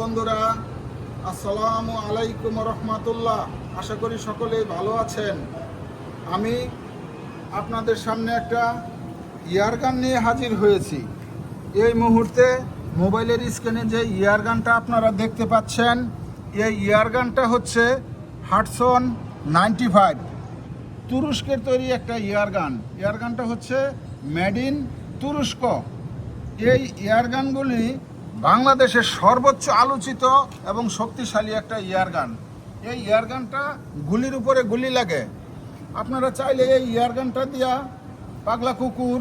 বন্ধুরা, আসসালামু আলাইকুম রহমতুল্লাহ। আশা করি সকলেই ভালো আছেন। আমি আপনাদের সামনে একটা ইয়ারগান নিয়ে হাজির হয়েছি। এই মুহূর্তে মোবাইলের স্ক্রিনে যে ইয়ারগানটা আপনারা দেখতে পাচ্ছেন, এই ইয়ারগানটা হচ্ছে হাডসন 95, তুরস্কের তৈরি একটা ইয়ারগান। ইয়ারগানটা হচ্ছে মেড ইন তুরস্ক। এই ইয়ারগানগুলি বাংলাদেশের সর্বোচ্চ আলোচিত এবং শক্তিশালী একটা ইয়ারগান। এই ইয়ারগানটা গুলির উপরে গুলি লাগে। আপনারা চাইলে এই ইয়ারগানটা দিয়া পাগলা কুকুর,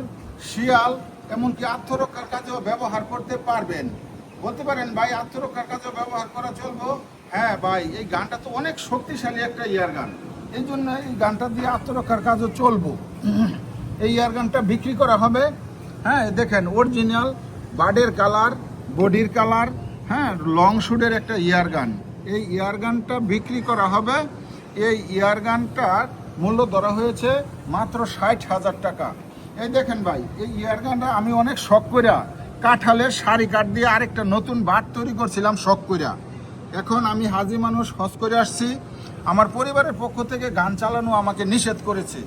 শিয়াল, এমনকি আত্মরক্ষার কাজেও ব্যবহার করতে পারবেন। বলতে পারেন, ভাই আত্মরক্ষার কাজেও ব্যবহার করা চলবো? হ্যাঁ ভাই, এই গানটা তো অনেক শক্তিশালী একটা ইয়ারগান, এই জন্য এই গানটা দিয়ে আত্মরক্ষার কাজও চলবো। এই ইয়ারগানটা বিক্রি করা হবে। হ্যাঁ, দেখেন অরিজিনাল বার্ডের কালার, বডির কালার, হ্যাঁ, লং শুটের একটা ইয়ারগান। এই ইয়ারগানটা বিক্রি করা হবে। এই ইয়ারগানটার মূল্য ধরা হয়েছে মাত্র 60,000 টাকা। এই দেখেন ভাই, এই ইয়ারগানটা আমি অনেক শখ কইরা কাঁঠালের শাড়ি কাঠ দিয়ে আরেকটা নতুন বাট তৈরি করছিলাম শখ কইরা। এখন আমি হাজি মানুষ, হজ করে আসছি। আমার পরিবারের পক্ষ থেকে গান চালানো আমাকে নিষেধ করেছে।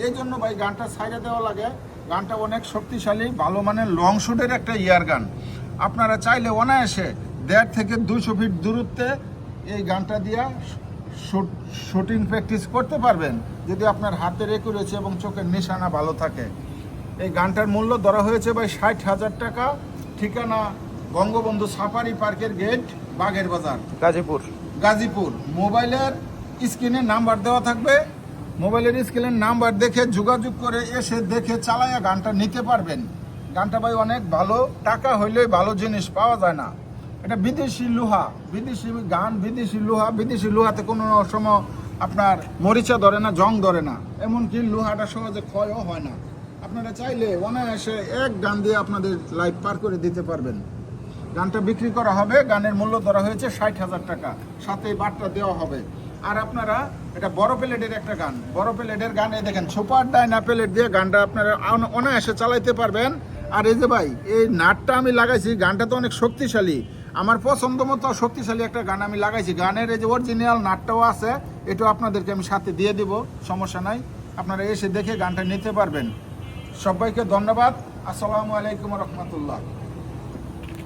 এই জন্য ভাই গানটা ছাইড়া দেওয়া লাগে। গানটা অনেক শক্তিশালী, ভালো মানের লং শুটের একটা ইয়ারগান। আপনারা চাইলে অনায়াসে 1.5 থেকে 200 ফিট দূরত্বে এই গানটা দিয়ে শুটিং প্র্যাকটিস করতে পারবেন, যদি আপনার হাতের একুরেসি এবং চোখের নিশানা ভালো থাকে। এই গানটার মূল্য ধরা হয়েছে ভাই 60,000 টাকা। ঠিকানা বঙ্গবন্ধু সাফারি পার্কের গেট, বাগের বাজার, গাজীপুর। মোবাইলের স্ক্রিনে নাম্বার দেওয়া থাকবে। মোবাইলের স্ক্রিনের নাম্বার দেখে যোগাযোগ করে এসে দেখে চালায়া গানটা নিতে পারবেন। গানটা ভাই অনেক ভালো, টাকা হইলেই ভালো জিনিস পাওয়া যায় না। এটা বিদেশি লোহা, বিদেশি গান, বিদেশি লোহা। বিদেশি লোহাতে কোনো সময় আপনার মরিচা ধরে না, জং ধরে না, এমনকি লোহাটা সহজে ক্ষয়ও হয় না। আপনারা চাইলে অনায়াসে এক গান দিয়ে আপনাদের লাইফ পার করে দিতে পারবেন। গানটা বিক্রি করা হবে। গানের মূল্য ধরা হয়েছে 60,000 টাকা, সাথে বার্তা দেওয়া হবে। আর আপনারা, এটা বড় প্লেটের একটা গান, বড় প্লেটের গান। এই দেখেন সুপার ডাইনা প্লেট দিয়ে গানটা আপনারা অনায়াসে চালাইতে পারবেন। আর এই যে ভাই, এই নাটটা আমি লাগাইছি, গানটা তো অনেক শক্তিশালী। আমার পছন্দ মতো শক্তিশালী একটা গান আমি লাগাইছি। গানের এই যে অরিজিনাল নাটটাও আছে, এটাও আপনাদেরকে আমি সাথে দিয়ে দিব, সমস্যা নাই। আপনারা এসে দেখে গানটা নিতে পারবেন। সবাইকে ধন্যবাদ। আসসালামু আলাইকুম রহমতুল্লাহ।